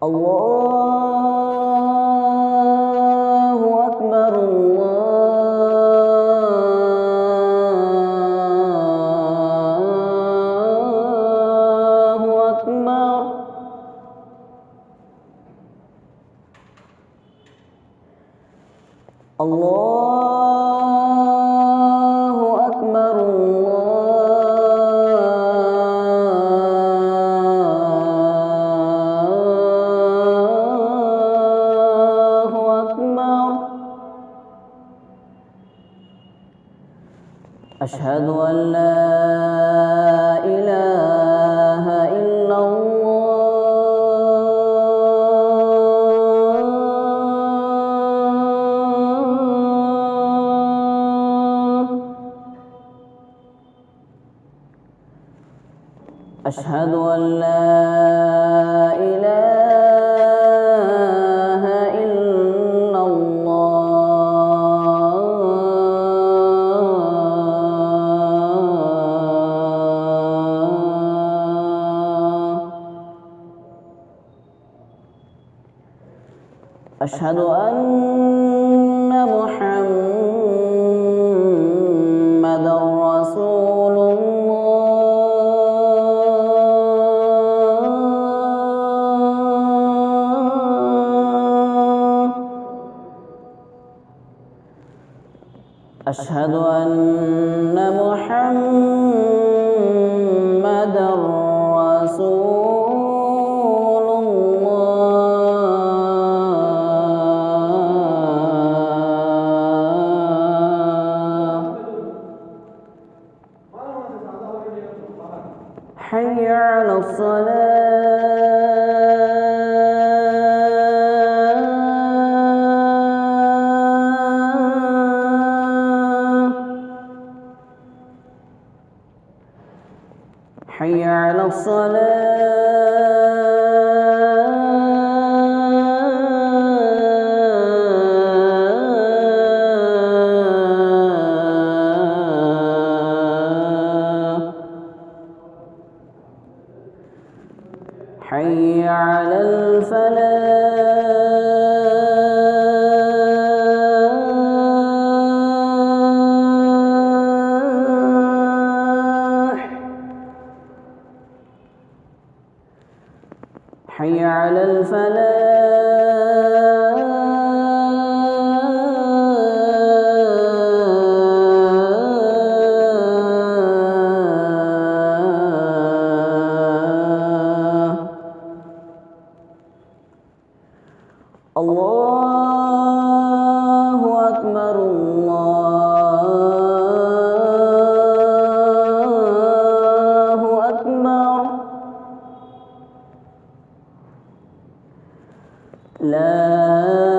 Allahu Akbar, Allahu Akbar. Allahu Akbar, Allahu Akbar. Asyhadu an la ilaha illallah. Asyhadu an la ilaha illallah. Asyhadu anna Muhammadar Rasulullah. Asyhadu anna Muhammadar Rasulullah. Hayya 'alas salah. Hayya 'alas salah. Hayya 'alal falah. Hayya 'alal falah. Allahu Akbar, Allahu Akbar. La